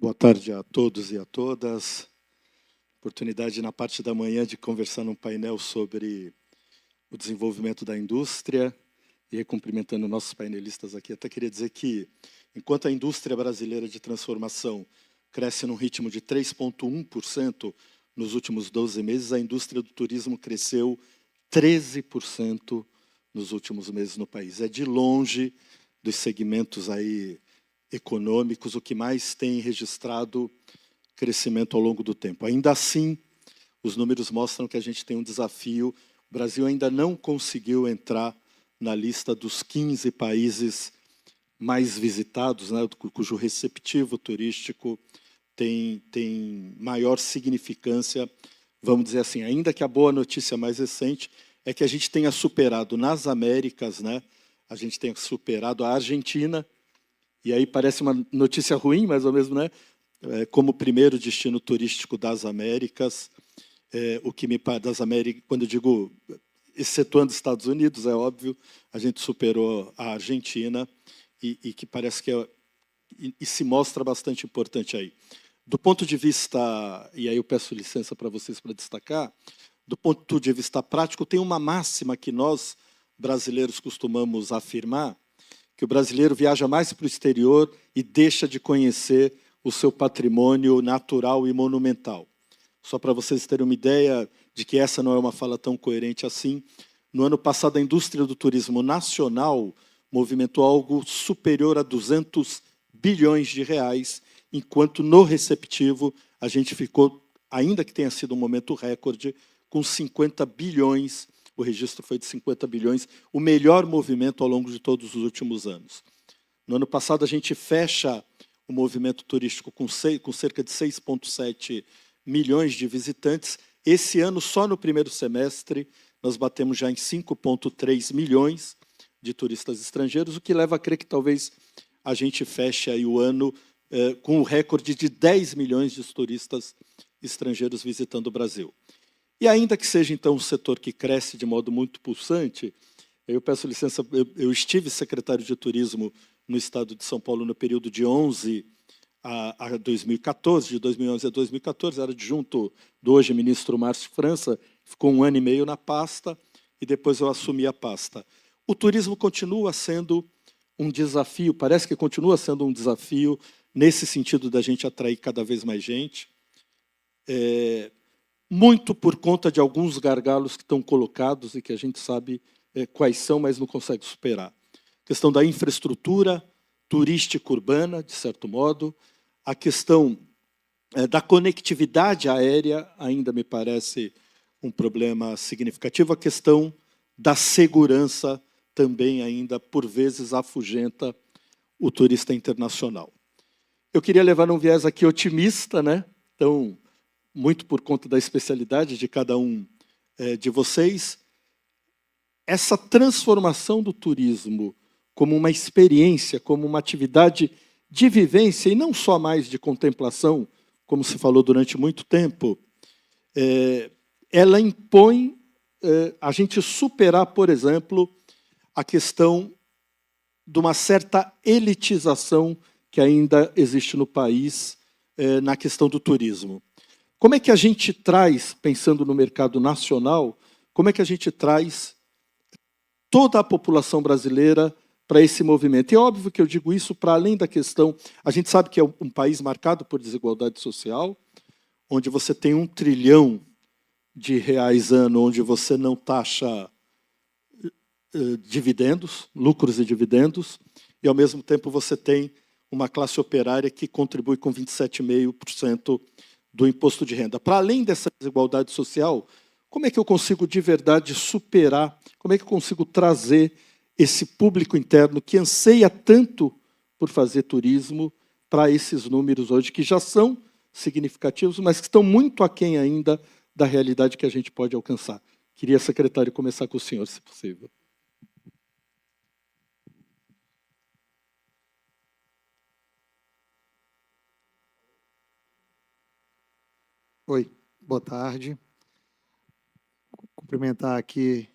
Boa tarde a todos e a todas. Oportunidade na parte da manhã de conversar num painel sobre o desenvolvimento da indústria. E aí, cumprimentando nossos painelistas aqui, até queria dizer que, enquanto a indústria brasileira de transformação cresce num ritmo de 3,1% nos últimos 12 meses, a indústria do turismo cresceu 13% nos últimos meses no país. É de longe dos segmentos aí econômicos o que mais tem registrado crescimento ao longo do tempo. Ainda assim, os números mostram que a gente tem um desafio. O Brasil ainda não conseguiu entrar na lista dos 15 países mais visitados, né, cujo receptivo turístico tem maior significância, vamos dizer assim. Ainda que a boa notícia mais recente é que a gente tenha superado nas Américas, né, a gente tenha superado a Argentina, e aí parece uma notícia ruim, mais ou menos, né? Como primeiro destino turístico das Américas, o que me das Américas, quando eu digo excetuando os Estados Unidos, é óbvio, a gente superou a Argentina e que parece que e se mostra bastante importante aí. Do ponto de vista, e aí eu peço licença para vocês para destacar, do ponto de vista prático, tem uma máxima que nós brasileiros costumamos afirmar, que o brasileiro viaja mais para o exterior e deixa de conhecer o seu patrimônio natural e monumental. Só para vocês terem uma ideia de que essa não é uma fala tão coerente assim, no ano passado a indústria do turismo nacional movimentou algo superior a 200 bilhões de reais, enquanto no receptivo a gente ficou, ainda que tenha sido um momento recorde, com 50 bilhões. O registro foi de 50 bilhões, o melhor movimento ao longo de todos os últimos anos. No ano passado, a gente fecha o movimento turístico com cerca de 6,7 milhões de visitantes. Esse ano, só no primeiro semestre, nós batemos já em 5,3 milhões de turistas estrangeiros, o que leva a crer que talvez a gente feche aí o ano com o recorde de 10 milhões de turistas estrangeiros visitando o Brasil. E ainda que seja, então, um setor que cresce de modo muito pulsante, eu peço licença, eu estive secretário de Turismo no estado de São Paulo no período de 11 a 2014, de 2011 a 2014, era adjunto do hoje ministro Márcio França, ficou 1 ano e meio na pasta, e depois eu assumi a pasta. O turismo continua sendo um desafio, parece que continua sendo um desafio, nesse sentido da gente atrair cada vez mais gente, muito por conta de alguns gargalos que estão colocados e que a gente sabe quais são, mas não consegue superar. A questão da infraestrutura turística urbana, de certo modo, a questão da conectividade aérea ainda me parece um problema significativo, a questão da segurança também ainda, por vezes, afugenta o turista internacional. Eu queria levar um viés aqui otimista, né? Então, muito por conta da especialidade de cada um de vocês, essa transformação do turismo como uma experiência, como uma atividade de vivência, e não só mais de contemplação, como se falou durante muito tempo, ela impõe a gente superar, por exemplo, a questão de uma certa elitização que ainda existe no país na questão do turismo. Como é que a gente traz, pensando no mercado nacional, como é que a gente traz toda a população brasileira para esse movimento? E é óbvio que eu digo isso para além da questão... A gente sabe que é um país marcado por desigualdade social, onde você tem R$1 trilhão ano, onde você não taxa dividendos, lucros e dividendos, e, ao mesmo tempo, você tem uma classe operária que contribui com 27,5% do imposto de renda. Para além dessa desigualdade social, como é que eu consigo de verdade superar, como é que eu consigo trazer esse público interno que anseia tanto por fazer turismo para esses números hoje, que já são significativos, mas que estão muito aquém ainda da realidade que a gente pode alcançar? Queria, secretário, começar com o senhor, se possível. Oi, boa tarde. Cumprimentar aqui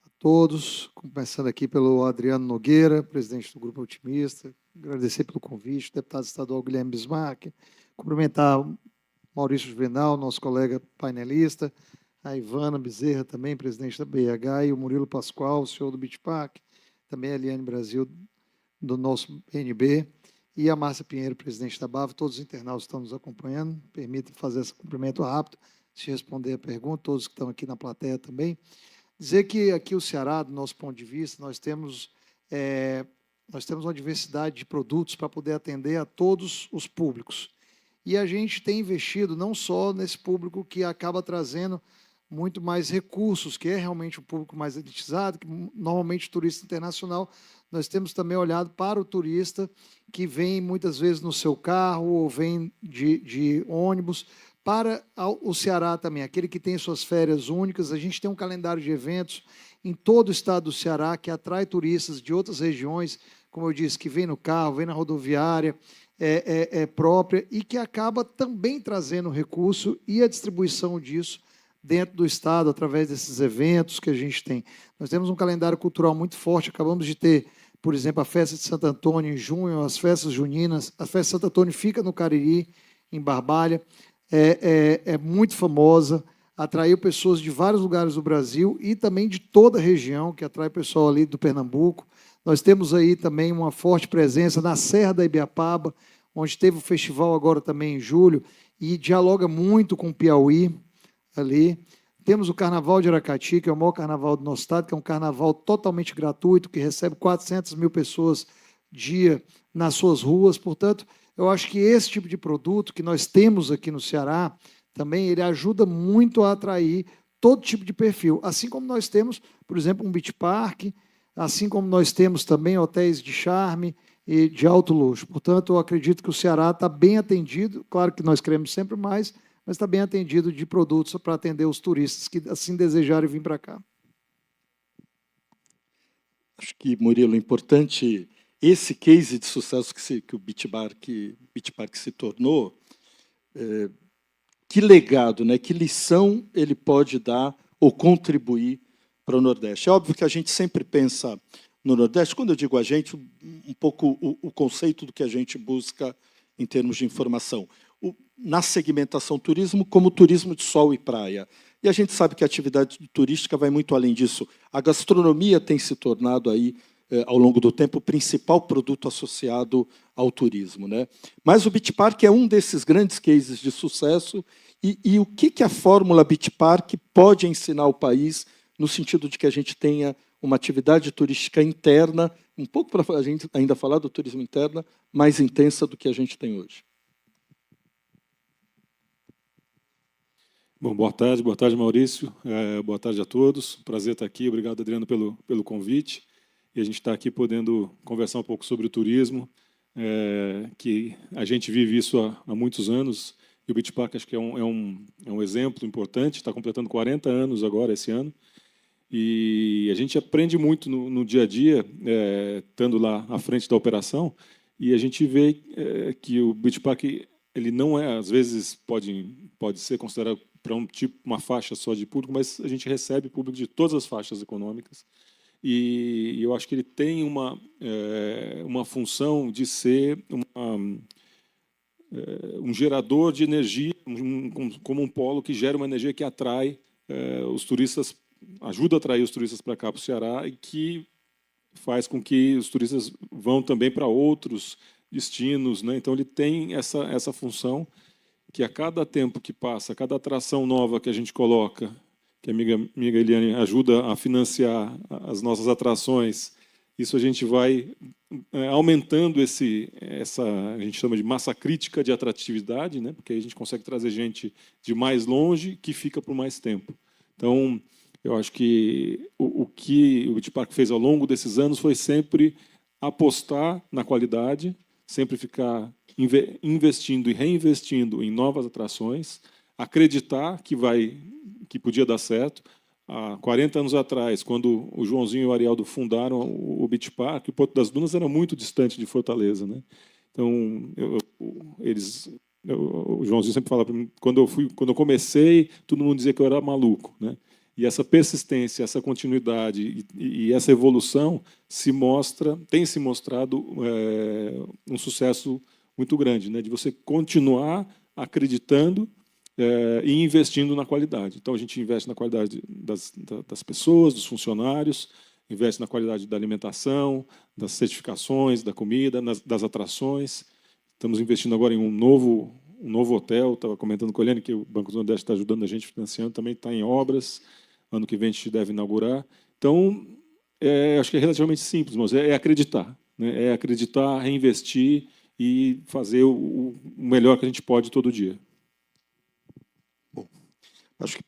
a todos, começando aqui pelo Adriano Nogueira, presidente do Grupo Otimista, agradecer pelo convite, deputado estadual Guilherme Bismarck, Cumprimentar o Maurício Juvenal, nosso colega painelista, a Ivana Bezerra, também presidente da BH, e o Murilo Pascoal, o senhor do Beach Park, também a Eliane Brasil, do nosso PNB, e a Márcia Pinheiro, presidente da BAV. Todos os internautas estão nos acompanhando. Permita fazer esse cumprimento rápido, se responder a pergunta, todos que estão aqui na plateia também. Dizer que aqui o Ceará, do nosso ponto de vista, nós temos uma diversidade de produtos para poder atender a todos os públicos. E a gente tem investido não só nesse público que acaba trazendo muito mais recursos, que é realmente o público mais elitizado, que normalmente turista internacional, nós temos também olhado para o turista que vem muitas vezes no seu carro ou vem de ônibus, para o Ceará também, aquele que tem suas férias únicas. A gente tem um calendário de eventos em todo o estado do Ceará que atrai turistas de outras regiões, como eu disse, que vem no carro, vem na rodoviária, própria, e que acaba também trazendo recurso e a distribuição disso dentro do estado, através desses eventos que a gente tem. Nós temos um calendário cultural muito forte, acabamos de ter, por exemplo, a festa de Santo Antônio em junho, as festas juninas. A festa de Santo Antônio fica no Cariri, em Barbalha, é muito famosa, atraiu pessoas de vários lugares do Brasil e também de toda a região, que atrai pessoal ali do Pernambuco. Nós temos aí também uma forte presença na Serra da Ibiapaba, onde teve o festival agora também em julho, e dialoga muito com o Piauí ali. Temos o Carnaval de Aracati, que é o maior carnaval do nosso estado, que é um carnaval totalmente gratuito, que recebe 400 mil pessoas dia nas suas ruas. Portanto, eu acho que esse tipo de produto que nós temos aqui no Ceará, também ele ajuda muito a atrair todo tipo de perfil. Assim como nós temos, por exemplo, um beach park, assim como nós temos também hotéis de charme e de alto luxo. Portanto, eu acredito que o Ceará está bem atendido. Claro que nós queremos sempre mais, mas está bem atendido de produtos para atender os turistas que assim desejarem vir para cá. Acho que, Murilo, é importante esse case de sucesso que o Beach Park se tornou. Que legado, né? Que lição ele pode dar ou contribuir para o Nordeste? É óbvio que a gente sempre pensa no Nordeste, quando eu digo a gente, um pouco o conceito do que a gente busca em termos de informação. Na segmentação turismo, como turismo de sol e praia. E a gente sabe que a atividade turística vai muito além disso. A gastronomia tem se tornado aí, ao longo do tempo, o principal produto associado ao turismo, né? Mas o Beach Park é um desses grandes cases de sucesso. E o que a Fórmula Beach Park pode ensinar ao país no sentido de que a gente tenha uma atividade turística interna, um pouco para a gente ainda falar do turismo interno, mais intensa do que a gente tem hoje? Bom, boa tarde, Maurício. Boa tarde a todos. Prazer estar aqui. Obrigado, Adriano, pelo convite. E a gente está aqui podendo conversar um pouco sobre o turismo, que a gente vive isso há muitos anos. E o Beach Park acho que é um exemplo importante. Está completando 40 anos agora, esse ano. E a gente aprende muito no dia a dia, estando lá à frente da operação. E a gente vê que o Beach Park ele não é, às vezes, pode ser considerado para uma faixa só de público, mas a gente recebe público de todas as faixas econômicas. E eu acho que ele tem uma função de ser um gerador de energia, como um polo que gera uma energia que atrai os turistas, ajuda a atrair os turistas para cá, para o Ceará, e que faz com que os turistas vão também para outros destinos, né? Então, ele tem essa função que a cada tempo que passa, a cada atração nova que a gente coloca, que a amiga Eliane ajuda a financiar as nossas atrações, isso a gente vai aumentando a gente chama de massa crítica de atratividade, né? Porque aí a gente consegue trazer gente de mais longe que fica por mais tempo. Então, eu acho que o que o Beach Park fez ao longo desses anos foi sempre apostar na qualidade, sempre ficar investindo e reinvestindo em novas atrações, acreditar que podia dar certo. Há 40 anos atrás, quando o Joãozinho e o Arialdo fundaram o Beach Park, o Porto das Dunas era muito distante de Fortaleza, né? Então, o Joãozinho sempre fala para mim, quando eu comecei, todo mundo dizia que eu era maluco, né? E essa persistência, essa continuidade e essa evolução tem se mostrado um sucesso muito grande, né, de você continuar acreditando e investindo na qualidade. Então, a gente investe na qualidade das pessoas, dos funcionários, investe na qualidade da alimentação, das certificações, da comida, das atrações. Estamos investindo agora em um novo hotel. Estava comentando com a Eliane que o Banco do Nordeste está ajudando a gente financiando, também está em obras. Ano que vem a gente deve inaugurar. Então, acho que é relativamente simples, mas é acreditar. Né? É acreditar, reinvestir e fazer o melhor que a gente pode todo dia. Bom, acho que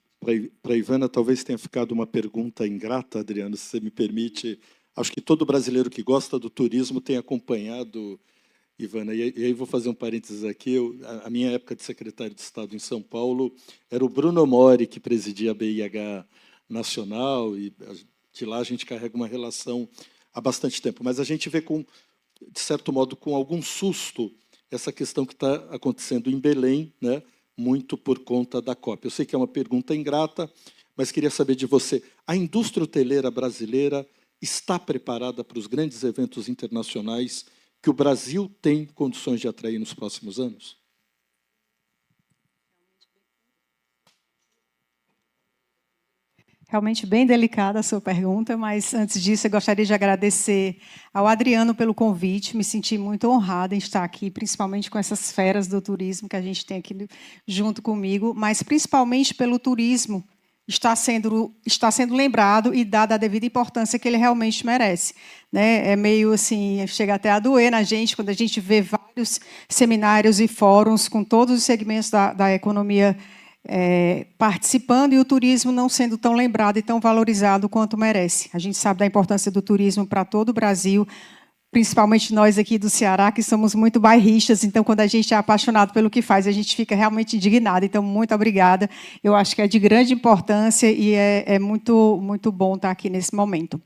para a Ivana talvez tenha ficado uma pergunta ingrata, Adriano, se você me permite. Acho que todo brasileiro que gosta do turismo tem acompanhado, Ivana, e aí vou fazer um parênteses aqui. A minha época de secretário de Estado em São Paulo era o Bruno Mori que presidia a BIH Nacional, e de lá a gente carrega uma relação há bastante tempo. Mas a gente vê, de certo modo, com algum susto, essa questão que está acontecendo em Belém, né, muito por conta da COP. Eu sei que é uma pergunta ingrata, mas queria saber de você. A indústria hoteleira brasileira está preparada para os grandes eventos internacionais que o Brasil tem condições de atrair nos próximos anos? Realmente bem delicada a sua pergunta, mas antes disso eu gostaria de agradecer ao Adriano pelo convite. Me senti muito honrada em estar aqui, principalmente com essas feras do turismo que a gente tem aqui junto comigo, mas principalmente pelo turismo está sendo lembrado e dada a devida importância que ele realmente merece. Né? É meio assim, chega até a doer na gente quando a gente vê vários seminários e fóruns com todos os segmentos da economia participando e o turismo não sendo tão lembrado e tão valorizado quanto merece. A gente sabe da importância do turismo para todo o Brasil, principalmente nós aqui do Ceará, que somos muito bairristas, então, quando a gente é apaixonado pelo que faz, a gente fica realmente indignado. Então, muito obrigada. Eu acho que é de grande importância e é muito, muito bom estar aqui nesse momento.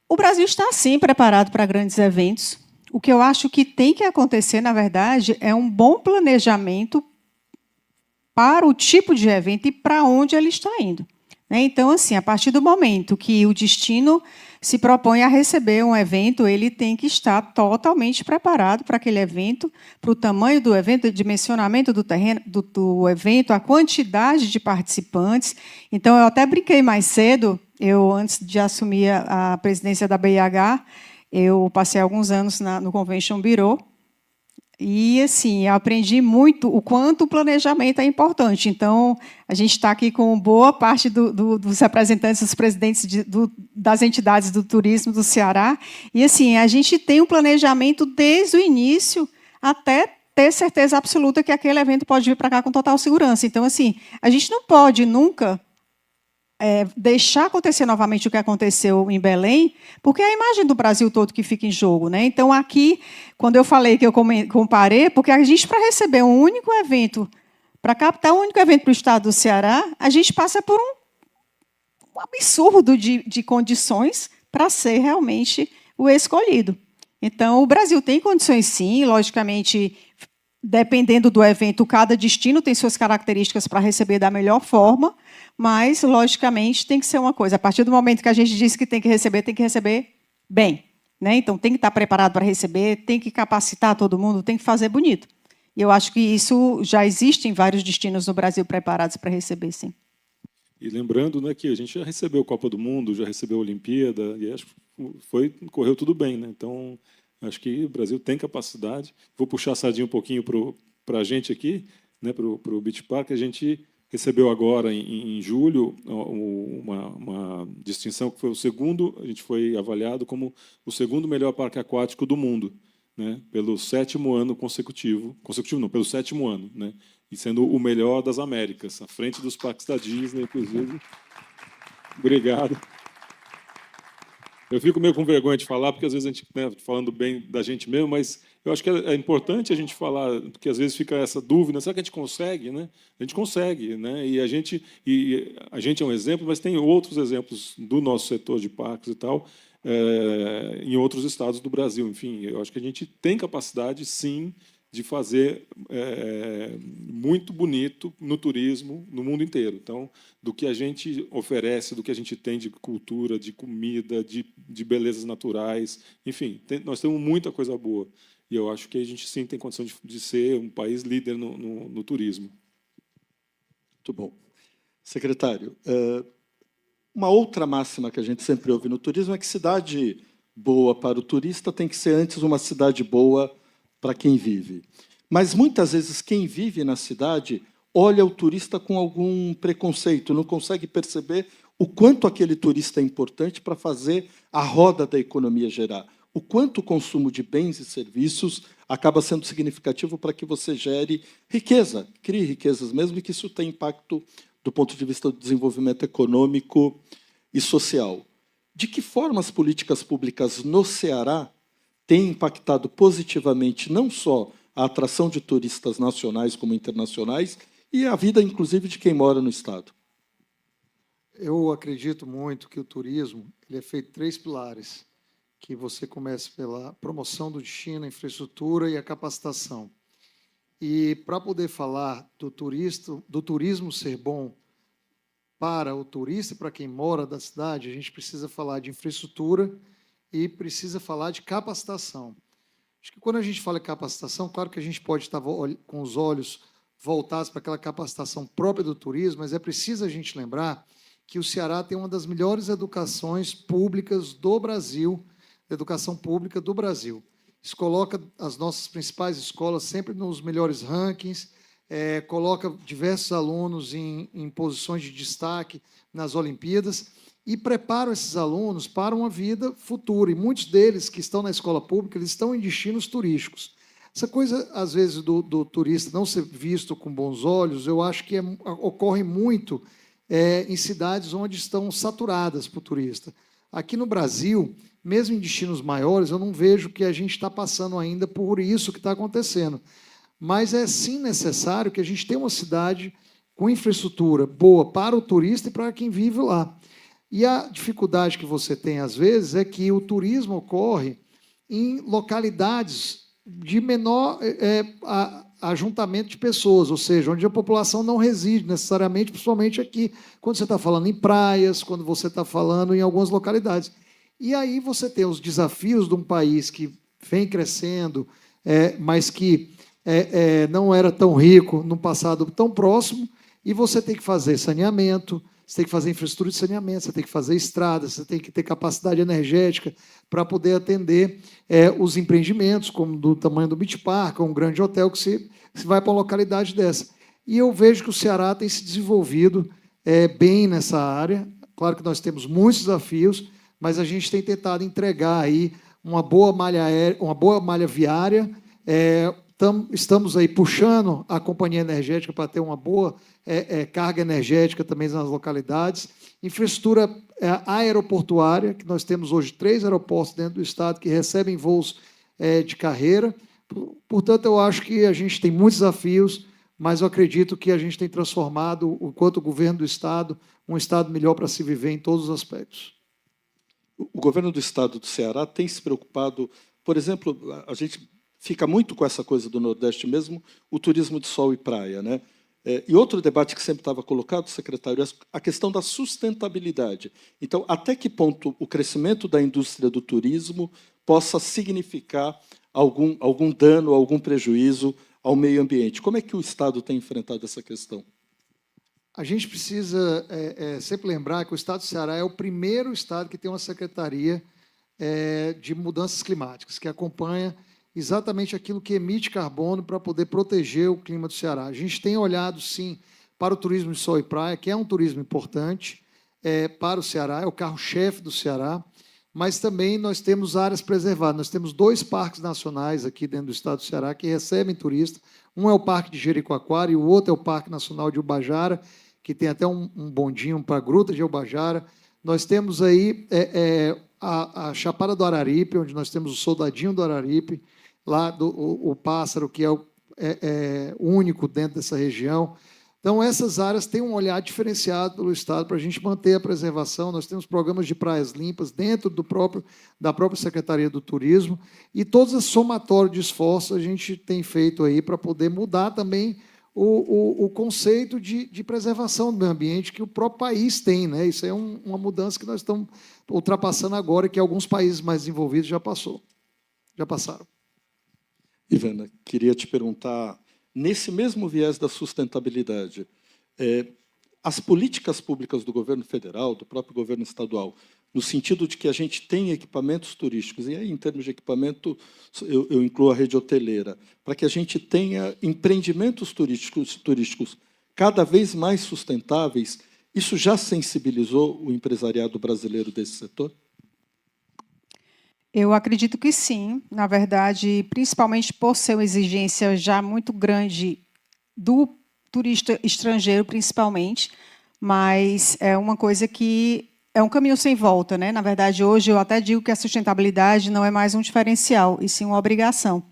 O Brasil está, sim, preparado para grandes eventos. O que eu acho que tem que acontecer, na verdade, é um bom planejamento para o tipo de evento e para onde ele está indo. Então, assim, a partir do momento que o destino se propõe a receber um evento, ele tem que estar totalmente preparado para aquele evento, para o tamanho do evento, o dimensionamento do terreno do evento, a quantidade de participantes. Então, eu até brinquei mais cedo, antes de assumir a presidência da BIH, eu passei alguns anos no Convention Bureau, e, assim, eu aprendi muito o quanto o planejamento é importante. Então, a gente está aqui com boa parte dos representantes, dos presidentes das entidades do turismo do Ceará. E, assim, a gente tem um planejamento desde o início até ter certeza absoluta que aquele evento pode vir para cá com total segurança. Então, assim, a gente não pode nunca deixar acontecer novamente o que aconteceu em Belém, porque é a imagem do Brasil todo que fica em jogo. Né? Então, aqui, quando eu falei que eu comparei, porque a gente, para receber um único evento, para captar um único evento para o estado do Ceará, a gente passa por um absurdo de condições para ser realmente o escolhido. Então, o Brasil tem condições, sim, logicamente, dependendo do evento, cada destino tem suas características para receber da melhor forma, mas, logicamente, tem que ser uma coisa. A partir do momento que a gente diz que tem que receber bem. Né? Então, tem que estar preparado para receber, tem que capacitar todo mundo, tem que fazer bonito. E eu acho que isso já existe em vários destinos no Brasil preparados para receber, sim. E lembrando, né, que a gente já recebeu a Copa do Mundo, já recebeu a Olimpíada, e acho que correu tudo bem. Né? Então, acho que o Brasil tem capacidade. Vou puxar a sardinha um pouquinho para a gente aqui, né, para o Beach Park. A gente recebeu agora, em julho, uma distinção que foi o segundo, a gente foi avaliado como o segundo melhor parque aquático do mundo, né, pelo 7º ano consecutivo não, pelo 7º ano, né, e sendo o melhor das Américas, à frente dos parques da Disney, inclusive. Obrigado. Eu fico meio com vergonha de falar, porque às vezes a gente está falando bem da gente mesmo, mas eu acho que é importante a gente falar, porque às vezes fica essa dúvida, será que a gente consegue? Né? A gente consegue, né? E a gente é um exemplo, mas tem outros exemplos do nosso setor de parques e tal, em outros estados do Brasil. Enfim, eu acho que a gente tem capacidade, sim, de fazer muito bonito no turismo no mundo inteiro. Então, do que a gente oferece, do que a gente tem de cultura, de comida, de belezas naturais, enfim, nós temos muita coisa boa. E eu acho que a gente sim tem condição de ser um país líder no turismo. Muito bom. Secretário, uma outra máxima que a gente sempre ouve no turismo é que cidade boa para o turista tem que ser antes uma cidade boa para quem vive. Mas, muitas vezes, quem vive na cidade olha o turista com algum preconceito, não consegue perceber o quanto aquele turista é importante para fazer a roda da economia gerar, o quanto o consumo de bens e serviços acaba sendo significativo para que você gere riqueza, crie riquezas mesmo, e que isso tenha impacto do ponto de vista do desenvolvimento econômico e social. De que forma as políticas públicas no Ceará têm impactado positivamente não só a atração de turistas nacionais como internacionais e a vida, inclusive, de quem mora no Estado? Eu acredito muito que o turismo ele é feito de 3 pilares, que você começa pela promoção do destino, a infraestrutura e a capacitação. E para poder falar do turismo ser bom para o turista e para quem mora da cidade, a gente precisa falar de infraestrutura e precisa falar de capacitação. Acho que quando a gente fala em capacitação, claro que a gente pode estar com os olhos voltados para aquela capacitação própria do turismo, mas é preciso a gente lembrar que o Ceará tem uma das melhores educações públicas do Brasil, educação pública do Brasil. Isso coloca as nossas principais escolas sempre nos melhores rankings, coloca diversos alunos em posições de destaque nas Olimpíadas e prepara esses alunos para uma vida futura. E muitos deles que estão na escola pública, eles estão em destinos turísticos. Essa coisa, às vezes, do turista não ser visto com bons olhos, eu acho que ocorre muito em cidades onde estão saturadas para o turista. Aqui no Brasil, mesmo em destinos maiores, eu não vejo que a gente está passando ainda por isso que está acontecendo. Mas é sim necessário que a gente tenha uma cidade com infraestrutura boa para o turista e para quem vive lá. E a dificuldade que você tem, às vezes, é que o turismo ocorre em localidades de menor ajuntamento de pessoas, ou seja, onde a população não reside necessariamente, principalmente aqui, quando você está falando em praias, quando você está falando em algumas localidades. E aí você tem os desafios de um país que vem crescendo, mas que não era tão rico no passado tão próximo, e você tem que fazer saneamento, você tem que fazer infraestrutura de saneamento, você tem que fazer estradas, você tem que ter capacidade energética para poder atender os empreendimentos, como do tamanho do Beach Park, ou um grande hotel que se vai para uma localidade dessa. E eu vejo que o Ceará tem se desenvolvido bem nessa área. Claro que nós temos muitos desafios, mas a gente tem tentado entregar aí uma boa malha viária. Estamos aí puxando a companhia energética para ter uma boa carga energética também nas localidades. Infraestrutura aeroportuária, que nós temos hoje 3 aeroportos dentro do estado que recebem voos de carreira. Portanto, eu acho que a gente tem muitos desafios, mas eu acredito que a gente tem transformado, enquanto governo do estado, um estado melhor para se viver em todos os aspectos. O governo do estado do Ceará tem se preocupado, por exemplo, a gente fica muito com essa coisa do Nordeste mesmo, o turismo de sol e praia, né? E outro debate que sempre estava colocado, secretário, é a questão da sustentabilidade. Então, até que ponto o crescimento da indústria do turismo possa significar algum dano, algum prejuízo ao meio ambiente? Como é que o Estado tem enfrentado essa questão? A gente precisa sempre lembrar que o Estado do Ceará é o primeiro estado que tem uma secretaria de mudanças climáticas, que acompanha exatamente aquilo que emite carbono para poder proteger o clima do Ceará. A gente tem olhado, sim, para o turismo de sol e praia, que é um turismo importante para o Ceará, é o carro-chefe do Ceará, mas também nós temos áreas preservadas. Nós temos 2 parques nacionais aqui dentro do estado do Ceará que recebem turistas. Um é o Parque de Jericoacoara e o outro é o Parque Nacional de Ubajara, que tem até um bondinho para a Gruta de Ubajara. Nós temos aí a Chapada do Araripe, onde nós temos o Soldadinho do Araripe, lá o pássaro, que é único dentro dessa região. Então, essas áreas têm um olhar diferenciado pelo Estado para a gente manter a preservação. Nós temos programas de praias limpas dentro da própria Secretaria do Turismo, e todos os somatórios de esforços a gente tem feito aí para poder mudar também o conceito de preservação do meio ambiente que o próprio país tem, né? Isso é uma mudança que nós estamos ultrapassando agora, que alguns países mais desenvolvidos já passaram. Ivana, queria te perguntar, nesse mesmo viés da sustentabilidade, as políticas públicas do governo federal, do próprio governo estadual, no sentido de que a gente tem equipamentos turísticos, e aí, em termos de equipamento, eu incluo a rede hoteleira, para que a gente tenha empreendimentos turísticos cada vez mais sustentáveis, isso já sensibilizou o empresariado brasileiro desse setor? Eu acredito que sim, na verdade, principalmente por ser uma exigência já muito grande do turista estrangeiro, principalmente, mas é uma coisa que é um caminho sem volta, né? Na verdade, hoje eu até digo que a sustentabilidade não é mais um diferencial, e sim uma obrigação.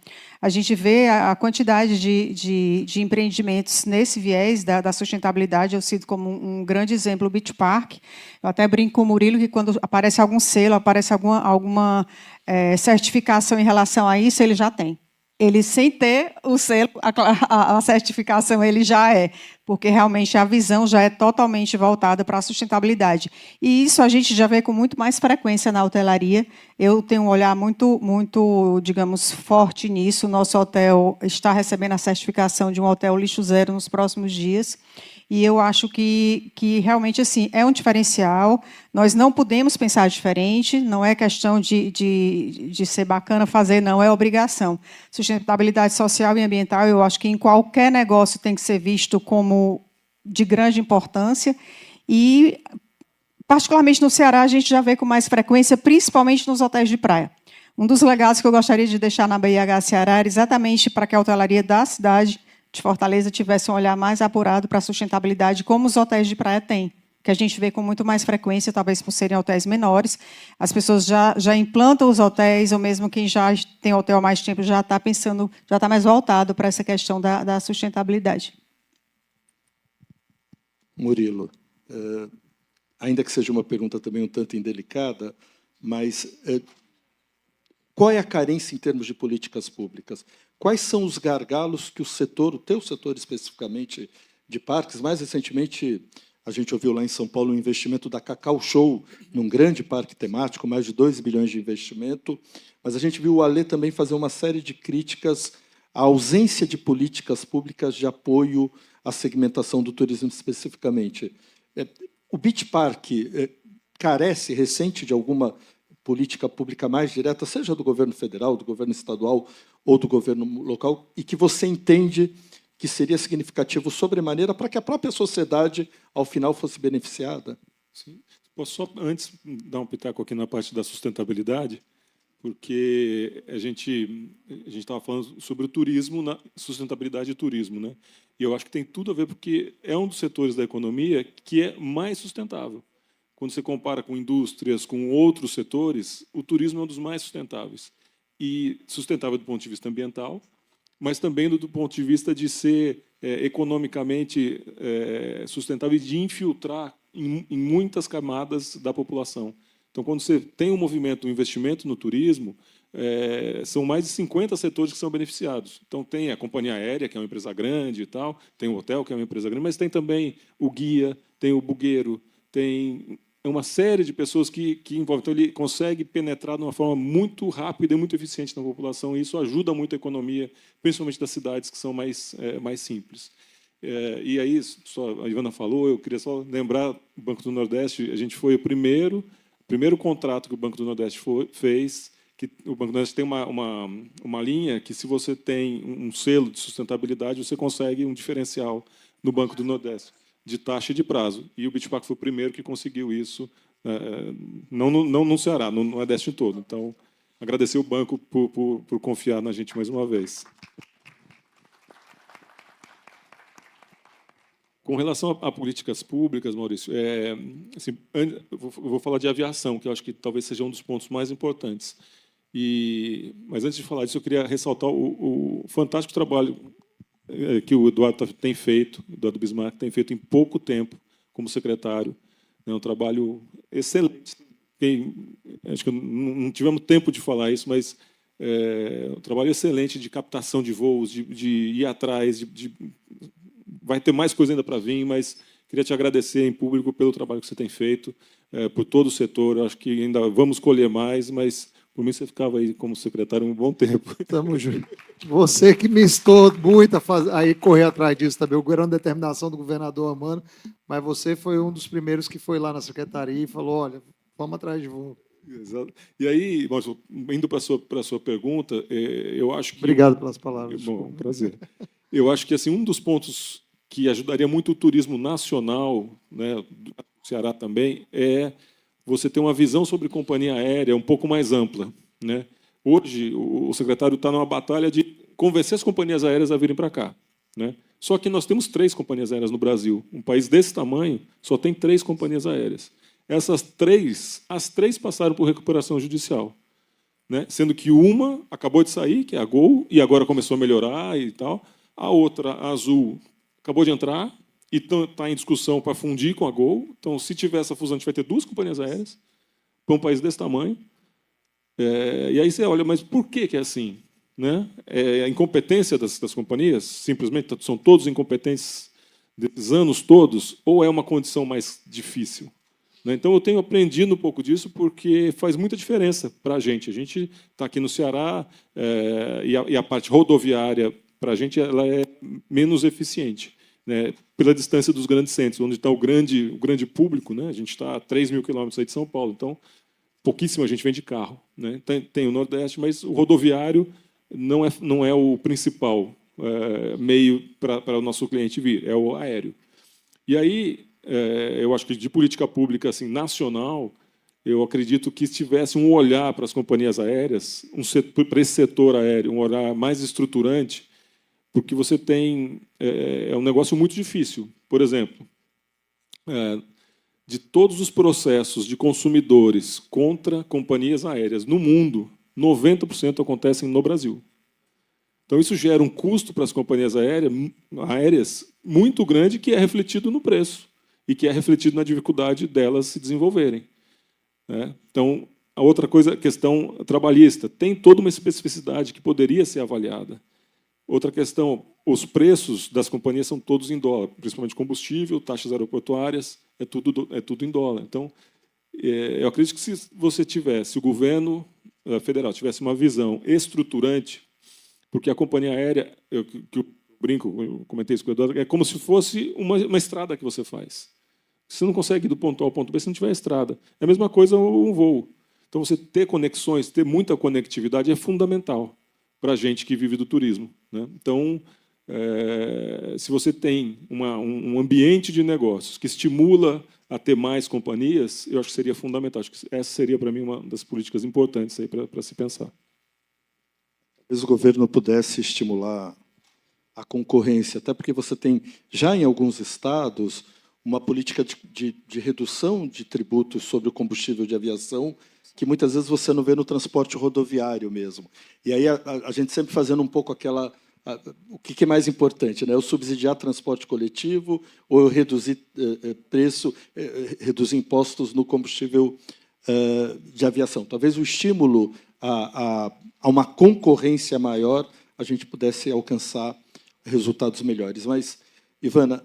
A gente vê a quantidade de empreendimentos nesse viés da sustentabilidade. Eu cito como um grande exemplo o Beach Park. Eu até brinco com o Murilo que, quando aparece algum selo, aparece alguma certificação em relação a isso, ele já tem. Ele, sem ter o selo, a certificação, ele já é, porque realmente a visão já é totalmente voltada para a sustentabilidade. E isso a gente já vê com muito mais frequência na hotelaria. Eu tenho um olhar muito, digamos, forte nisso. Nosso hotel está recebendo a certificação de um hotel lixo zero nos próximos dias. E eu acho que realmente assim, é um diferencial. Nós não podemos pensar diferente, não é questão de ser bacana fazer, não, é obrigação. Sustentabilidade social e ambiental, eu acho que em qualquer negócio tem que ser visto como de grande importância. E, particularmente no Ceará, a gente já vê com mais frequência, principalmente nos hotéis de praia. Um dos legados que eu gostaria de deixar na BIH Ceará era exatamente para que a hotelaria da cidade de Fortaleza tivesse um olhar mais apurado para a sustentabilidade, como os hotéis de praia têm, que a gente vê com muito mais frequência, talvez por serem hotéis menores. As pessoas já implantam os hotéis, ou mesmo quem já tem hotel há mais tempo já está pensando, já está mais voltado para essa questão da sustentabilidade. Murilo, ainda que seja uma pergunta também um tanto indelicada, mas qual é a carência em termos de políticas públicas? Quais são os gargalos que o setor, o teu setor especificamente, de parques, mais recentemente, a gente ouviu lá em São Paulo o investimento da Cacau Show, num grande parque temático, mais de 2 bilhões de investimento, mas a gente viu o Alê também fazer uma série de críticas à ausência de políticas públicas de apoio à segmentação do turismo especificamente. O Beach Park carece, recente, de alguma política pública mais direta, seja do governo federal, do governo estadual ou do governo local, e que você entende que seria significativo sobremaneira para que a própria sociedade, ao final, fosse beneficiada? Sim. Posso só, antes, dar um pitaco aqui na parte da sustentabilidade, porque a gente estava falando sobre o turismo, sustentabilidade e turismo, né? E eu acho que tem tudo a ver, porque é um dos setores da economia que é mais sustentável. Quando você compara com indústrias, com outros setores, o turismo é um dos mais sustentáveis. E sustentável do ponto de vista ambiental, mas também do ponto de vista de ser economicamente sustentável e de infiltrar em muitas camadas da população. Então, quando você tem um movimento, um investimento no turismo, são mais de 50 setores que são beneficiados. Então, tem a companhia aérea, que é uma empresa grande e tal, tem o hotel, que é uma empresa grande, mas tem também o guia, tem o bugueiro, tem uma série de pessoas que envolvem. Então, ele consegue penetrar de uma forma muito rápida e muito eficiente na população, e isso ajuda muito a economia, principalmente das cidades que são mais simples. E aí, só a Ivana falou, eu queria só lembrar, o Banco do Nordeste, a gente foi o primeiro contrato que o Banco do Nordeste fez, que o Banco do Nordeste tem uma linha que, se você tem um selo de sustentabilidade, você consegue um diferencial no Banco do Nordeste, de taxa e de prazo. E o Beach Park foi o primeiro que conseguiu isso, não no Ceará, no Nordeste todo. Então, agradecer o banco por confiar na gente mais uma vez. Com relação a políticas públicas, Maurício, assim, eu vou falar de aviação, que eu acho que talvez seja um dos pontos mais importantes. Mas, antes de falar disso, eu queria ressaltar o fantástico trabalho que o Eduardo tem feito, Eduardo Bismarck tem feito em pouco tempo como secretário. É um trabalho excelente. Acho que não tivemos tempo de falar isso, mas um trabalho excelente de captação de voos, de ir atrás, vai ter mais coisa ainda para vir, mas queria te agradecer em público pelo trabalho que você tem feito, por todo o setor. Acho que ainda vamos colher mais, mas Por mim, você ficava aí como secretário um bom tempo. Tamo junto. Você que me instou muito a correr atrás disso também. O era uma determinação do governador Amano, mas você foi um dos primeiros que foi lá na secretaria e falou, olha, vamos atrás de voo. Exato. E aí, Márcio, indo para a sua pergunta, eu acho que... Obrigado pelas palavras. Bom, prazer. Eu acho que assim, um dos pontos que ajudaria muito o turismo nacional, né, do Ceará também, é você ter uma visão sobre companhia aérea um pouco mais ampla, né? Hoje, o secretário está numa batalha de convencer as companhias aéreas a virem para cá, né? Só que nós temos 3 companhias aéreas no Brasil. Um país desse tamanho só tem 3 companhias aéreas. As três passaram por recuperação judicial, né? Sendo que uma acabou de sair, que é a Gol, e agora começou a melhorar e tal. A outra, a Azul, acabou de entrar e está em discussão para fundir com a Gol. Então, se tiver essa fusão, a gente vai ter 2 companhias aéreas para um país desse tamanho. E aí você olha, mas por que é assim? Né? É a incompetência das companhias? Simplesmente são todos incompetentes desses anos todos? Ou é uma condição mais difícil? Né? Então, eu tenho aprendido um pouco disso porque faz muita diferença para a gente. A gente está aqui no Ceará e a parte rodoviária, para a gente, ela é menos eficiente, né? Pela distância dos grandes centros, onde está o grande público. Né? A gente está a 3 mil quilômetros aí de São Paulo, então pouquíssima gente vem de carro. Né? Tem o Nordeste, mas o rodoviário não é o principal meio para o nosso cliente vir, é o aéreo. E aí, eu acho que de política pública assim, nacional, eu acredito que se tivesse um olhar para as companhias aéreas, para esse setor aéreo, um olhar mais estruturante, porque você tem... É um negócio muito difícil. Por exemplo, de todos os processos de consumidores contra companhias aéreas no mundo, 90% acontecem no Brasil. Então, isso gera um custo para as companhias aéreas muito grande, que é refletido no preço e que é refletido na dificuldade delas se desenvolverem. Né? Então, a outra coisa, a questão trabalhista, tem toda uma especificidade que poderia ser avaliada. Outra questão, os preços das companhias são todos em dólar, principalmente combustível, taxas aeroportuárias, é tudo em dólar. Então, eu acredito que se o governo federal tivesse uma visão estruturante, porque a companhia aérea, eu comentei isso com o Eduardo, é como se fosse uma estrada que você faz. Você não consegue ir do ponto A ao ponto B se não tiver estrada. É a mesma coisa um voo. Então, você ter conexões, ter muita conectividade é fundamental para a gente que vive do turismo. Né? Então, se você tem um ambiente de negócios que estimula a ter mais companhias, eu acho que seria fundamental. Acho que essa seria, para mim, uma das políticas importantes para se pensar. Talvez o governo pudesse estimular a concorrência, até porque você tem, já em alguns estados, uma política de redução de tributos sobre o combustível de aviação, que muitas vezes você não vê no transporte rodoviário mesmo. E aí a gente sempre fazendo um pouco o que é mais importante, né? Eu subsidiar transporte coletivo ou eu reduzir preço, reduzir impostos no combustível de aviação. Talvez o estímulo a uma concorrência maior a gente pudesse alcançar resultados melhores. Mas, Ivana,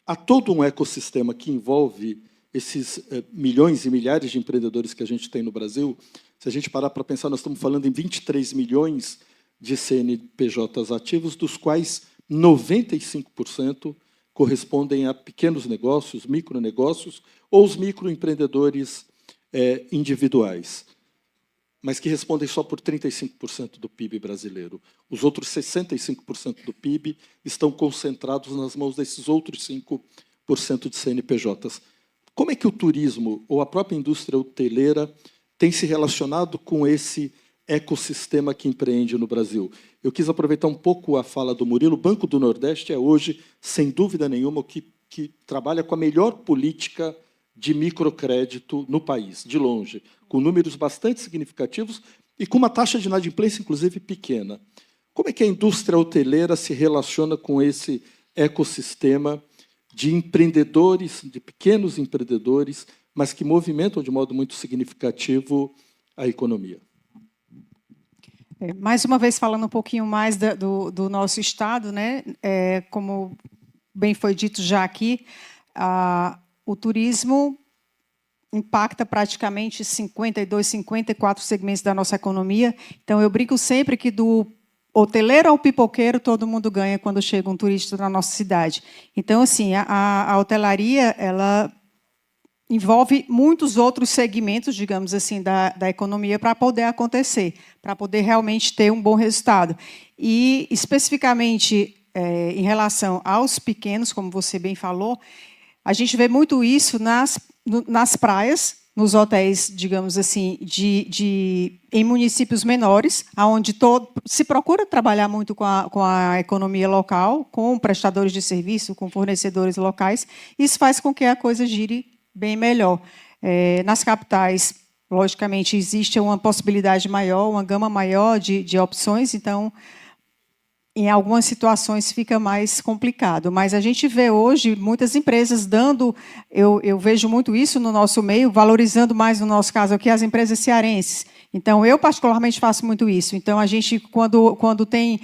há todo um ecossistema que envolve esses milhões e milhares de empreendedores que a gente tem no Brasil. Se a gente parar para pensar, nós estamos falando em 23 milhões de CNPJs ativos, dos quais 95% correspondem a pequenos negócios, micronegócios, ou os microempreendedores individuais, mas que respondem só por 35% do PIB brasileiro. Os outros 65% do PIB estão concentrados nas mãos desses outros 5% de CNPJs. Como é que o turismo ou a própria indústria hoteleira tem se relacionado com esse ecossistema que empreende no Brasil? Eu quis aproveitar um pouco a fala do Murilo. O Banco do Nordeste é hoje, sem dúvida nenhuma, o que trabalha com a melhor política de microcrédito no país, de longe, com números bastante significativos e com uma taxa de inadimplência, inclusive, pequena. Como é que a indústria hoteleira se relaciona com esse ecossistema de empreendedores, de pequenos empreendedores, mas que movimentam de modo muito significativo a economia? Mais uma vez, falando um pouquinho mais do nosso Estado, né? Como bem foi dito já aqui, o turismo, impacta praticamente 52, 54 segmentos da nossa economia. Então, eu brinco sempre que do hoteleiro ao pipoqueiro, todo mundo ganha quando chega um turista na nossa cidade. Então, assim, a hotelaria, ela envolve muitos outros segmentos, digamos assim, da economia para poder acontecer, para poder realmente ter um bom resultado. E, especificamente, em relação aos pequenos, como você bem falou, a gente vê muito isso nas praias, nos hotéis, digamos assim, em municípios menores, onde se procura trabalhar muito com a economia local, com prestadores de serviço, com fornecedores locais. Isso faz com que a coisa gire bem melhor. Nas capitais, logicamente, existe uma possibilidade maior, uma gama maior de opções, então, em algumas situações fica mais complicado. Mas a gente vê hoje muitas empresas eu vejo muito isso no nosso meio, valorizando mais, no nosso caso aqui, as empresas cearenses. Então, eu particularmente faço muito isso. Então, a gente, quando tem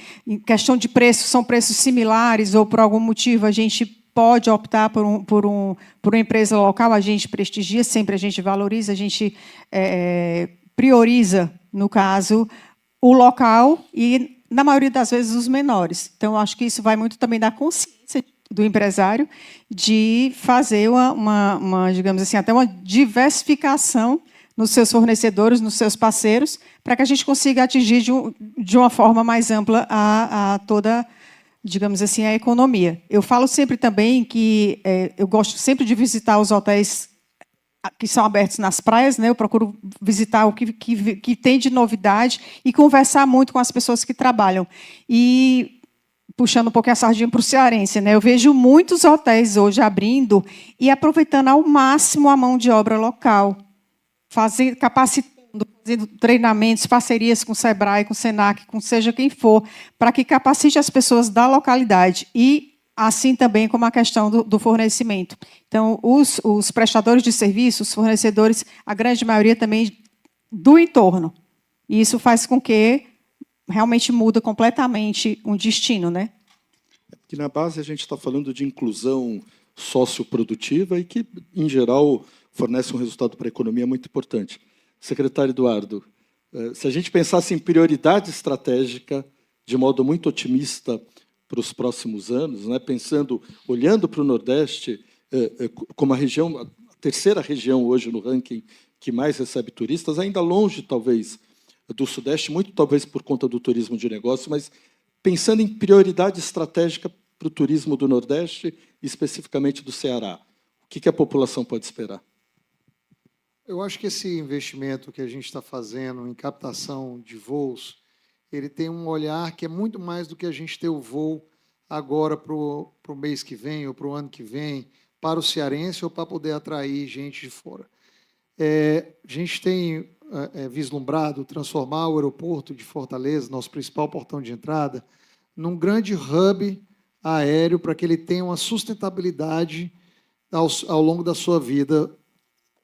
questão de preço, são preços similares, ou por algum motivo a gente pode optar por uma empresa local, a gente prestigia, sempre a gente valoriza, a gente prioriza, no caso, o local e, na maioria das vezes, os menores. Então, acho que isso vai muito também da consciência do empresário de fazer digamos assim, até uma diversificação nos seus fornecedores, nos seus parceiros, para que a gente consiga atingir de uma forma mais ampla a toda, digamos assim, a economia. Eu falo sempre também que eu gosto sempre de visitar os hotéis que são abertos nas praias, né? Eu procuro visitar o que tem de novidade e conversar muito com as pessoas que trabalham. E, puxando um pouquinho a sardinha para o cearense, né? Eu vejo muitos hotéis hoje abrindo e aproveitando ao máximo a mão de obra local, capacitando, fazendo treinamentos, parcerias com o SEBRAE, com o SENAC, com seja quem for, para que capacite as pessoas da localidade e, assim também como a questão do fornecimento. Então, os prestadores de serviços, os fornecedores, a grande maioria também do entorno. E isso faz com que realmente muda completamente um destino, né? Porque na base a gente está falando de inclusão socioprodutiva e que, em geral, fornece um resultado para a economia muito importante. Secretário Eduardo, se a gente pensasse em prioridade estratégica de modo muito otimista para os próximos anos, né, olhando para o Nordeste como a terceira região hoje no ranking que mais recebe turistas, ainda longe, talvez, do Sudeste, muito talvez por conta do turismo de negócio, mas pensando em prioridade estratégica para o turismo do Nordeste, especificamente do Ceará, o que a população pode esperar? Eu acho que esse investimento que a gente está fazendo em captação de voos, ele tem um olhar que é muito mais do que a gente ter o voo agora para o mês que vem ou para o ano que vem, para o cearense ou para poder atrair gente de fora. A gente tem vislumbrado transformar o aeroporto de Fortaleza, nosso principal portão de entrada, num grande hub aéreo para que ele tenha uma sustentabilidade ao longo da sua vida.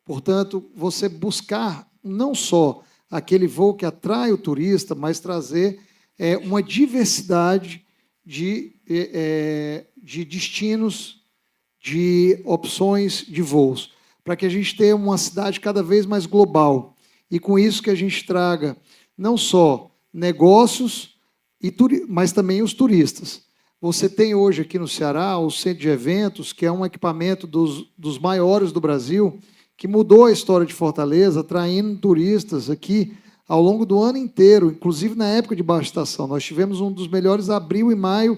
Portanto, você buscar não só aquele voo que atrai o turista, mas trazer uma diversidade de destinos, de opções de voos, para que a gente tenha uma cidade cada vez mais global. E com isso que a gente traga não só negócios, mas também os turistas. Você tem hoje aqui no Ceará o Centro de Eventos, que é um equipamento dos maiores do Brasil, que mudou a história de Fortaleza, atraindo turistas aqui ao longo do ano inteiro, inclusive na época de baixa estação. Nós tivemos um dos melhores abril e maio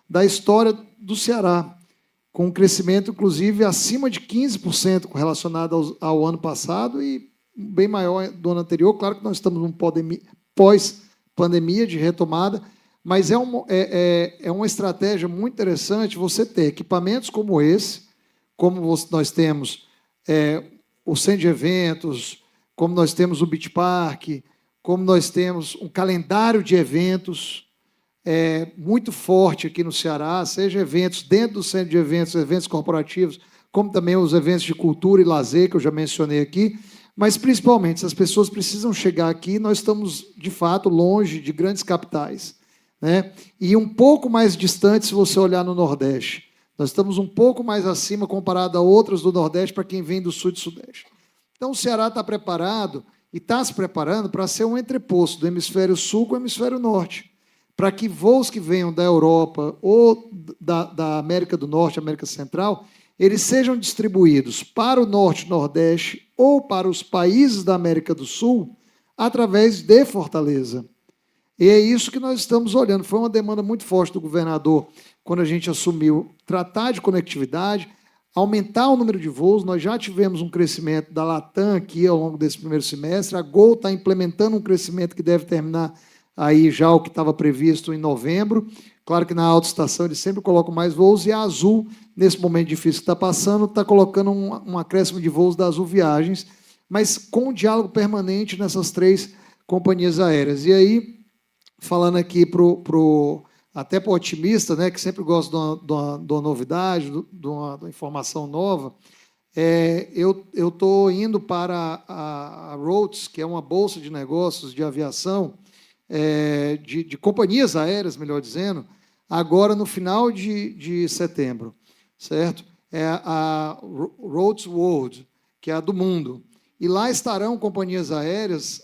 da história do Ceará, com um crescimento, inclusive, acima de 15% relacionado ao ano passado e bem maior do ano anterior. Claro que nós estamos num pós-pandemia de retomada, mas é uma estratégia muito interessante você ter equipamentos como esse, como nós temos o Centro de Eventos, como nós temos o Beach Park, como nós temos um calendário de eventos muito forte aqui no Ceará, seja eventos dentro do Centro de Eventos, eventos corporativos, como também os eventos de cultura e lazer, que eu já mencionei aqui, mas, principalmente, se as pessoas precisam chegar aqui, nós estamos, de fato, longe de grandes capitais, né? E um pouco mais distante se você olhar no Nordeste. Nós estamos um pouco mais acima comparado a outras do Nordeste para quem vem do Sul e do Sudeste. Então, o Ceará está preparado e está se preparando para ser um entreposto do hemisfério sul com o hemisfério norte, para que voos que venham da Europa ou da América do Norte, América Central, eles sejam distribuídos para o Norte, Nordeste ou para os países da América do Sul através de Fortaleza. E é isso que nós estamos olhando. Foi uma demanda muito forte do governador, quando a gente assumiu, tratar de conectividade, aumentar o número de voos. Nós já tivemos um crescimento da Latam aqui ao longo desse primeiro semestre. A Gol está implementando um crescimento que deve terminar aí já o que estava previsto em novembro. Claro que na autoestação eles sempre colocam mais voos, e a Azul, nesse momento difícil que está passando, está colocando um acréscimo de voos da Azul Viagens, mas com um diálogo permanente nessas 3 companhias aéreas. E aí, falando aqui até para o otimista, né, que sempre gosta de uma novidade, de uma informação nova, eu estou indo para a Rhodes, que é uma bolsa de negócios de aviação, de companhias aéreas, melhor dizendo, agora no final de setembro, certo? É a Rhodes World, que é a do mundo. E lá estarão companhias aéreas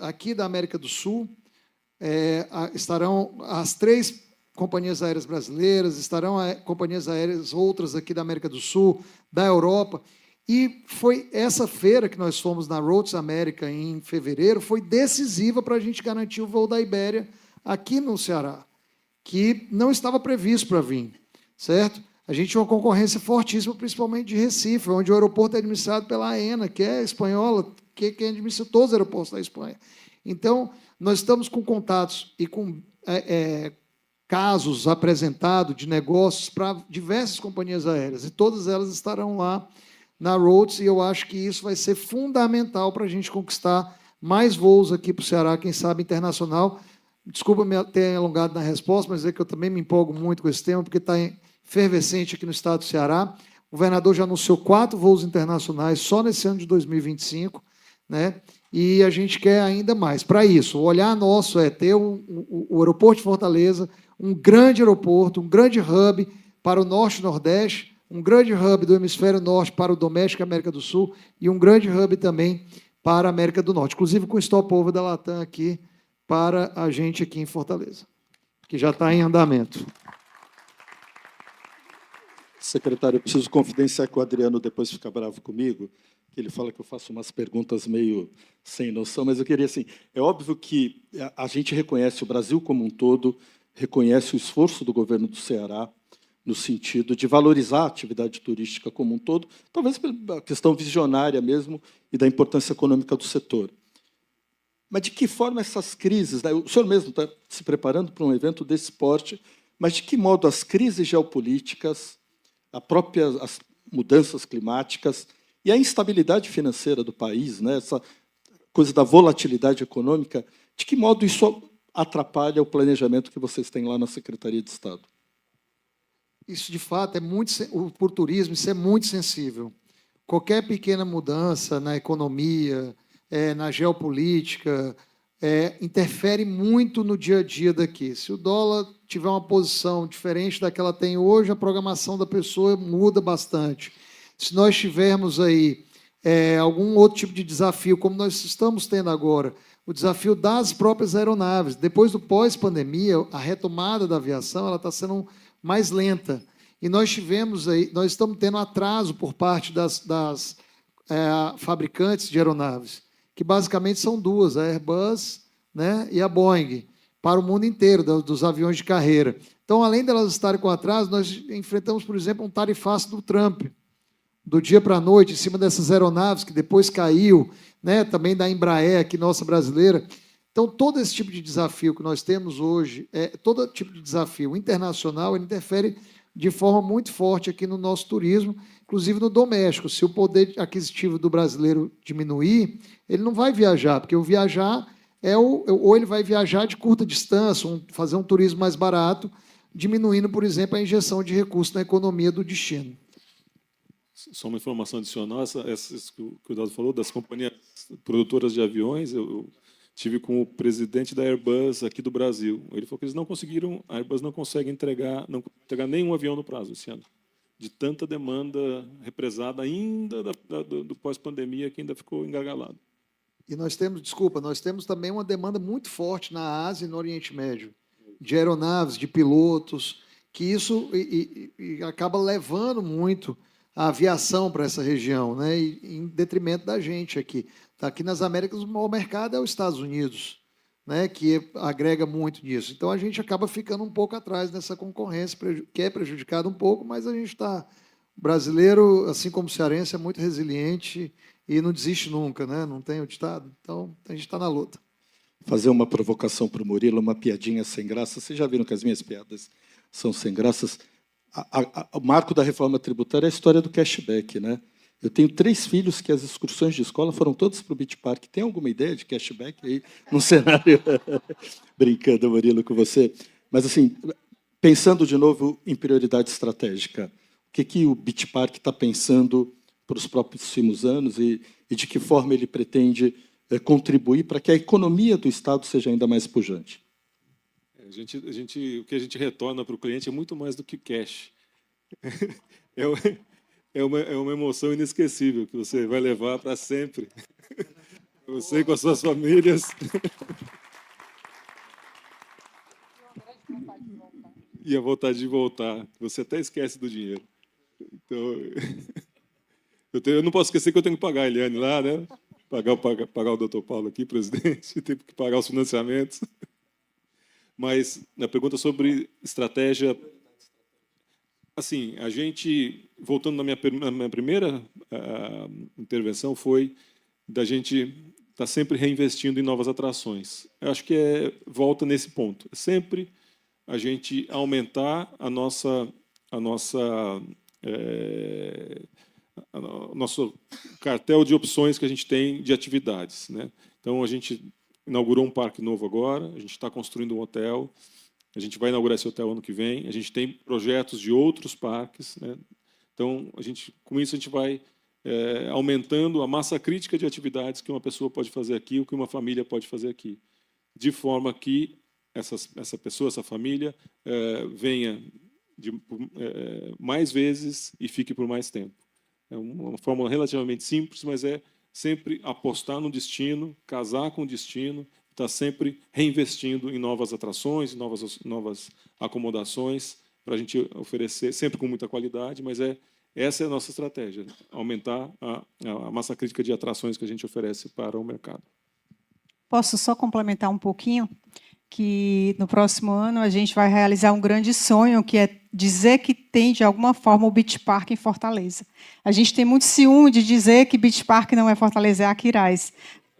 aqui da América do Sul, estarão as 3 companhias aéreas brasileiras, estarão companhias aéreas outras aqui da América do Sul, da Europa. E foi essa feira que nós fomos na Rhodes América em fevereiro, foi decisiva para a gente garantir o voo da Ibéria aqui no Ceará, que não estava previsto para vir, certo? A gente tinha uma concorrência fortíssima, principalmente de Recife, onde o aeroporto é administrado pela AENA, que é espanhola, que administra todos os aeroportos da Espanha. Então, nós estamos com contatos e com casos apresentados de negócios para diversas companhias aéreas, e todas elas estarão lá na Rhodes, e eu acho que isso vai ser fundamental para a gente conquistar mais voos aqui para o Ceará, quem sabe internacional. Desculpa me ter alongado na resposta, mas é que eu também me empolgo muito com esse tema, porque está efervescente aqui no estado do Ceará. O governador já anunciou 4 voos internacionais só nesse ano de 2025, né? E a gente quer ainda mais. Para isso, o olhar nosso é ter o aeroporto de Fortaleza, um grande aeroporto, um grande hub para o Norte e Nordeste, um grande hub do hemisfério Norte para o doméstico América do Sul e um grande hub também para a América do Norte, inclusive com o stopover da Latam aqui para a gente aqui em Fortaleza, que já está em andamento. Secretário, eu preciso confidenciar que o Adriano depois fica bravo comigo, que ele fala que eu faço umas perguntas meio sem noção, mas eu queria, assim, é óbvio que a gente reconhece, o Brasil como um todo, reconhece o esforço do governo do Ceará no sentido de valorizar a atividade turística como um todo, talvez pela questão visionária mesmo e da importância econômica do setor. Mas de que forma essas crises, né? O senhor mesmo está se preparando para um evento desse porte, mas de que modo as crises geopolíticas, as mudanças climáticas e a instabilidade financeira do país, né? Essa coisa da volatilidade econômica, de que modo isso atrapalha o planejamento que vocês têm lá na Secretaria de Estado? Isso, de fato, por turismo, isso é muito sensível. Qualquer pequena mudança na economia, na geopolítica, interfere muito no dia a dia daqui. Se o dólar tiver uma posição diferente da que ela tem hoje, a programação da pessoa muda bastante. Se nós tivermos aí algum outro tipo de desafio, como nós estamos tendo agora, o desafio das próprias aeronaves. Depois do pós-pandemia, a retomada da aviação ela está sendo mais lenta. E nós estamos tendo atraso por parte das fabricantes de aeronaves, que basicamente são 2, a Airbus, né, e a Boeing, para o mundo inteiro, dos aviões de carreira. Então, além delas estarem com atraso, nós enfrentamos, por exemplo, um tarifaço do Trump, do dia para a noite, em cima dessas aeronaves, que depois caiu, né, também da Embraer, aqui nossa brasileira. Então, todo esse tipo de desafio que nós temos hoje, todo tipo de desafio internacional, ele interfere de forma muito forte aqui no nosso turismo, inclusive no doméstico. Se o poder aquisitivo do brasileiro diminuir, ele não vai viajar, porque o viajar ou ele vai viajar de curta distância, fazer um turismo mais barato, diminuindo, por exemplo, a injeção de recursos na economia do destino. Só uma informação adicional, isso que o Eduardo falou, das companhias produtoras de aviões, eu tive com o presidente da Airbus aqui do Brasil. Ele falou que eles não conseguiram, a Airbus não consegue entregar nenhum avião no prazo esse ano. de tanta demanda represada ainda do pós-pandemia, que ainda ficou engargalado. E nós temos também uma demanda muito forte na Ásia e no Oriente Médio, de aeronaves, de pilotos, que isso e acaba levando muito a aviação para essa região, né? E, em detrimento da gente aqui. Aqui nas Américas, o maior mercado é os Estados Unidos, né? Que agrega muito nisso. Então, a gente acaba ficando um pouco atrás nessa concorrência, que é prejudicada um pouco, mas a gente está... Brasileiro, assim como o cearense, é muito resiliente e não desiste nunca, né? Não tem o ditado. Então, a gente está na luta. Fazer uma provocação para o Murilo, uma piadinha sem graça. Vocês já viram que as minhas piadas são sem graças? O marco da reforma tributária é a história do cashback, né? Eu tenho 3 filhos que as excursões de escola foram todas para o Beach Park. Tem alguma ideia de cashback aí no cenário? Brincando, Murilo, com você. Mas, assim, pensando de novo em prioridade estratégica, o que o Beach Park está pensando para os próximos anos e de que forma ele pretende contribuir para que a economia do Estado seja ainda mais pujante? O que a gente retorna para o cliente é muito mais do que cash. É uma emoção inesquecível que você vai levar para sempre. Você com as suas famílias. E a vontade de voltar. Você até esquece do dinheiro. Então, eu não posso esquecer que eu tenho que pagar a Eliane lá, né? Pagar o doutor Paulo aqui, presidente, tenho que pagar os financiamentos. Mas, na pergunta sobre estratégia, assim, a gente, voltando na minha primeira intervenção, foi da gente estar sempre reinvestindo em novas atrações. Eu acho que volta nesse ponto. É sempre a gente aumentar o nosso cartel de opções que a gente tem de atividades, né? Então, a gente inaugurou um parque novo agora, a gente está construindo um hotel, a gente vai inaugurar esse hotel ano que vem, a gente tem projetos de outros parques, né? Então, com isso, a gente vai aumentando a massa crítica de atividades que uma pessoa pode fazer aqui, ou que uma família pode fazer aqui, de forma que essa pessoa, essa família, venha mais vezes e fique por mais tempo. É uma fórmula relativamente simples, mas é sempre apostar no destino, casar com o destino, estar sempre reinvestindo em novas atrações, em novas acomodações, para a gente oferecer, sempre com muita qualidade, mas essa é a nossa estratégia, aumentar a massa crítica de atrações que a gente oferece para o mercado. Posso só complementar um pouquinho? Que no próximo ano a gente vai realizar um grande sonho, que é dizer que tem, de alguma forma, o Beach Park em Fortaleza. A gente tem muito ciúme de dizer que Beach Park não é Fortaleza, é Aquiraz.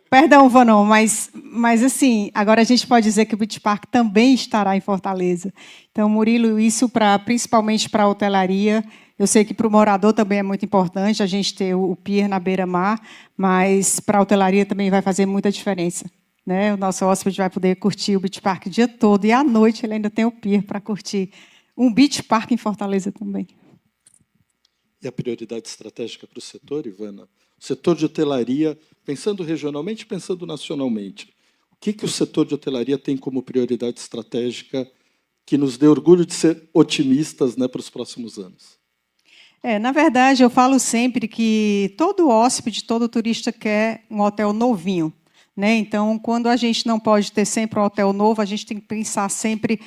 Perdão, Vanon, mas assim, agora a gente pode dizer que o Beach Park também estará em Fortaleza. Então, Murilo, isso principalmente para a hotelaria, eu sei que para o morador também é muito importante a gente ter o pier na beira-mar, mas para a hotelaria também vai fazer muita diferença, né? O nosso hóspede vai poder curtir o Beach Park o dia todo e à noite ele ainda tem o pier para curtir um Beach Park em Fortaleza também. E a prioridade estratégica para o setor, Ivana? O setor de hotelaria, pensando regionalmente, pensando nacionalmente, o que o setor de hotelaria tem como prioridade estratégica que nos dê orgulho de ser otimistas, né, para os próximos anos? Na verdade, eu falo sempre que todo hóspede, todo turista quer um hotel novinho, né? Então, quando a gente não pode ter sempre um hotel novo, a gente tem que pensar sempre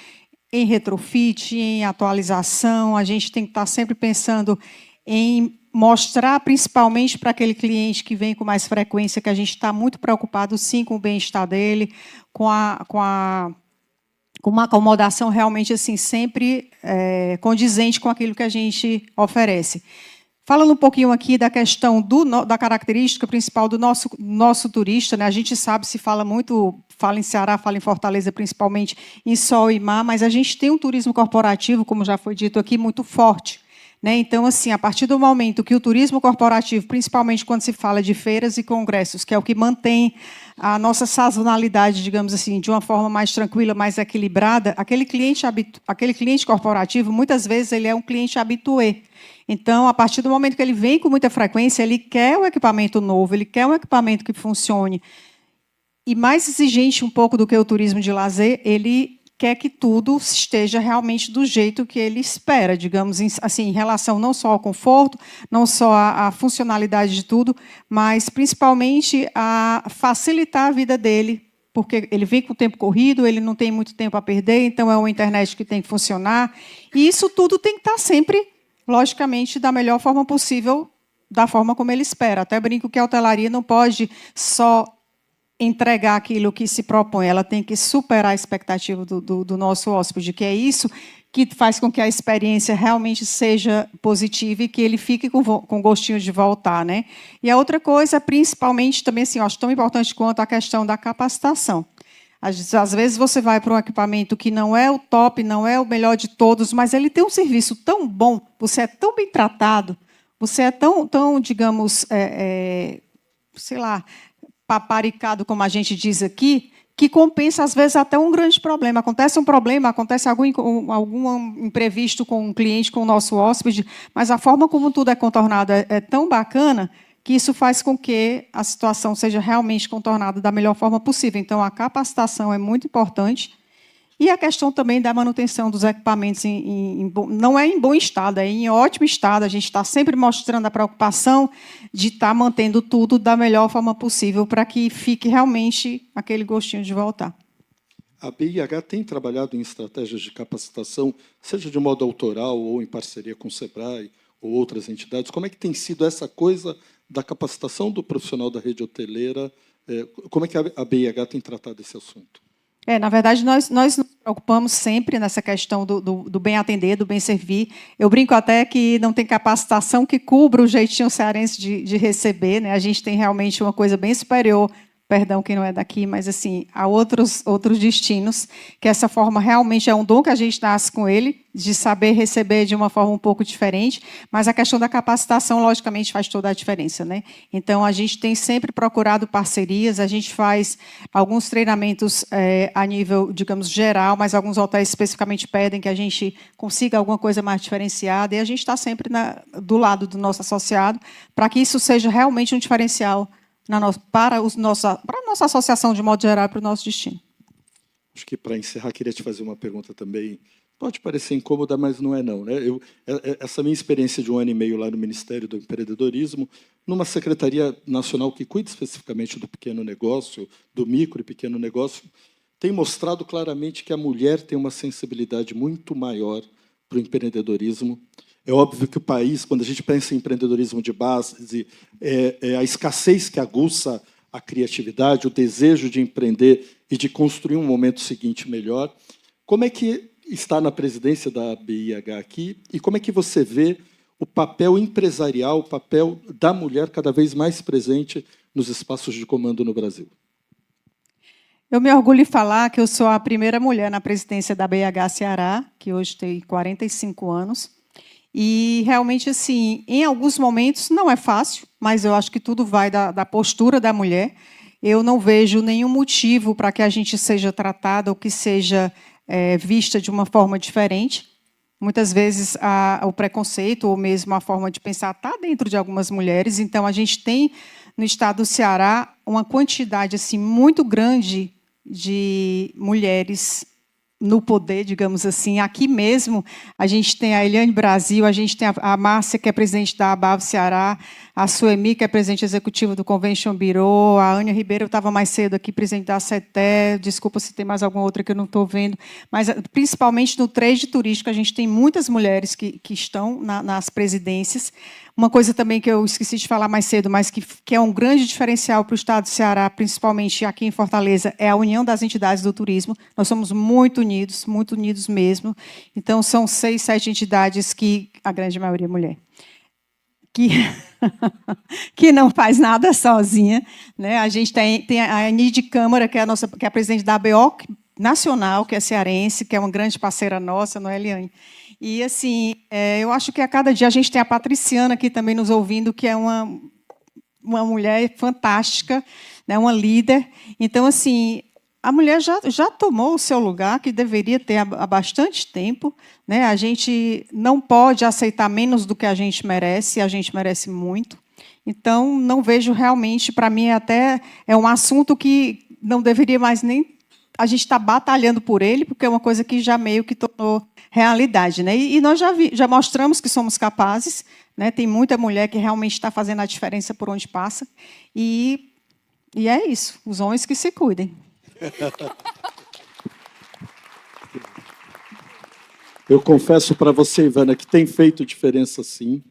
em retrofit, em atualização, a gente tem que estar sempre pensando em mostrar, principalmente para aquele cliente que vem com mais frequência, que a gente está muito preocupado, sim, com o bem-estar dele, com uma acomodação realmente assim sempre condizente com aquilo que a gente oferece. Falando um pouquinho aqui da questão da característica principal do nosso turista, né? A gente sabe, fala em Ceará, fala em Fortaleza, principalmente em sol e mar, mas a gente tem um turismo corporativo, como já foi dito aqui, muito forte, né? Então, assim, a partir do momento que o turismo corporativo, principalmente quando se fala de feiras e congressos, que é o que mantém a nossa sazonalidade, digamos assim, de uma forma mais tranquila, mais equilibrada, aquele cliente corporativo, muitas vezes, ele é um cliente habitué. Então, a partir do momento que ele vem com muita frequência, ele quer um equipamento novo, ele quer um equipamento que funcione. E mais exigente um pouco do que o turismo de lazer, ele quer que tudo esteja realmente do jeito que ele espera, digamos, assim, em relação não só ao conforto, não só à funcionalidade de tudo, mas principalmente a facilitar a vida dele, porque ele vem com o tempo corrido, ele não tem muito tempo a perder, então é uma internet que tem que funcionar. E isso tudo tem que estar sempre, logicamente, da melhor forma possível, da forma como ele espera. Até brinco que a hotelaria não pode só entregar aquilo que se propõe, ela tem que superar a expectativa do nosso hóspede, que é isso que faz com que a experiência realmente seja positiva e que ele fique com gostinho de voltar, né? E a outra coisa, principalmente, também, assim, eu acho tão importante quanto a questão da capacitação. Às vezes você vai para um equipamento que não é o top, não é o melhor de todos, mas ele tem um serviço tão bom, você é tão bem tratado, você é tão digamos, sei lá, paparicado, como a gente diz aqui, que compensa, às vezes, até um grande problema. Acontece um problema, acontece algum imprevisto com um cliente, com o nosso hóspede, mas a forma como tudo é contornado é tão bacana que isso faz com que a situação seja realmente contornada da melhor forma possível. Então, a capacitação é muito importante. E a questão também da manutenção dos equipamentos não é em bom estado, é em ótimo estado. A gente está sempre mostrando a preocupação de estar mantendo tudo da melhor forma possível para que fique realmente aquele gostinho de voltar. A BIH tem trabalhado em estratégias de capacitação, seja de modo autoral ou em parceria com o SEBRAE ou outras entidades. Como é que tem sido essa coisa da capacitação do profissional da rede hoteleira? Como é que a BIH tem tratado esse assunto? Na verdade, nós nos preocupamos sempre nessa questão do bem atender, do bem servir. Eu brinco até que não tem capacitação que cubra o jeitinho cearense de receber, né? A gente tem realmente uma coisa bem superior, perdão quem não é daqui, mas assim, há outros destinos, que essa forma realmente é um dom que a gente nasce com ele, de saber receber de uma forma um pouco diferente, mas a questão da capacitação, logicamente, faz toda a diferença, né? Então, a gente tem sempre procurado parcerias, a gente faz alguns treinamentos a nível, digamos, geral, mas alguns hotéis especificamente pedem que a gente consiga alguma coisa mais diferenciada, e a gente está sempre do lado do nosso associado, para que isso seja realmente um diferencial para a nossa associação, de modo geral, para o nosso destino. Acho que, para encerrar, queria te fazer uma pergunta também. Pode parecer incômoda, mas não é não, né? Essa minha experiência de 1 ano e meio lá no Ministério do Empreendedorismo, numa secretaria nacional que cuida especificamente do pequeno negócio, do micro e pequeno negócio, tem mostrado claramente que a mulher tem uma sensibilidade muito maior para o empreendedorismo. É óbvio que o país, quando a gente pensa em empreendedorismo de base, a escassez que aguça a criatividade, o desejo de empreender e de construir um momento seguinte melhor. Como é que está na presidência da BIH aqui e como é que você vê o papel empresarial, o papel da mulher cada vez mais presente nos espaços de comando no Brasil? Eu me orgulho de falar que eu sou a primeira mulher na presidência da BIH Ceará, que hoje tem 45 anos. E, realmente, assim, em alguns momentos não é fácil, mas eu acho que tudo vai da postura da mulher. Eu não vejo nenhum motivo para que a gente seja tratada ou que seja vista de uma forma diferente. Muitas vezes o preconceito ou mesmo a forma de pensar está dentro de algumas mulheres. Então, a gente tem, no estado do Ceará, uma quantidade assim, muito grande de mulheres no poder, digamos assim. Aqui mesmo, a gente tem a Eliane Brasil, a gente tem a Márcia, que é presidente da ABAV Ceará, a Suemi, que é presidente executiva do Convention Bureau, a Ania Ribeiro estava mais cedo aqui, presidente da CETE, desculpa se tem mais alguma outra que eu não estou vendo, mas, principalmente no trade turístico, a gente tem muitas mulheres que estão nas presidências. Uma coisa também que eu esqueci de falar mais cedo, mas que é um grande diferencial para o estado do Ceará, principalmente aqui em Fortaleza, é a união das entidades do turismo. Nós somos muito unidos mesmo. Então, são 6, 7 entidades que, a grande maioria é mulher, que não faz nada sozinha, né? A gente tem a Anide Câmara, que é a presidente da ABO Nacional, que é cearense, que é uma grande parceira nossa, não é, Eliane? E, assim, eu acho que a cada dia a gente tem a Patriciana aqui também nos ouvindo, que é uma mulher fantástica, né, uma líder. Então, assim, a mulher já tomou o seu lugar, que deveria ter há bastante tempo, né? A gente não pode aceitar menos do que a gente merece muito. Então, não vejo realmente, para mim, até é um assunto que não deveria mais nem a gente está batalhando por ele, porque é uma coisa que já meio que tornou realidade, né? E nós já mostramos que somos capazes, né? Tem muita mulher que realmente está fazendo a diferença por onde passa, e é isso, os homens que se cuidem. Eu confesso para você, Ivana, que tem feito diferença sim.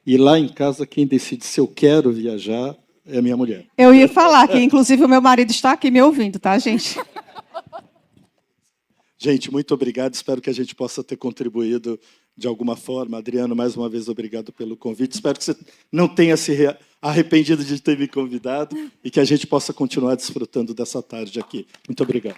E lá em casa, quem decide se eu quero viajar é a minha mulher. Eu ia falar que, inclusive, o meu marido está aqui me ouvindo, tá, gente? Gente, muito obrigado. Espero que a gente possa ter contribuído de alguma forma. Adriano, mais uma vez, obrigado pelo convite. Espero que você não tenha se arrependido de ter me convidado e que a gente possa continuar desfrutando dessa tarde aqui. Muito obrigado.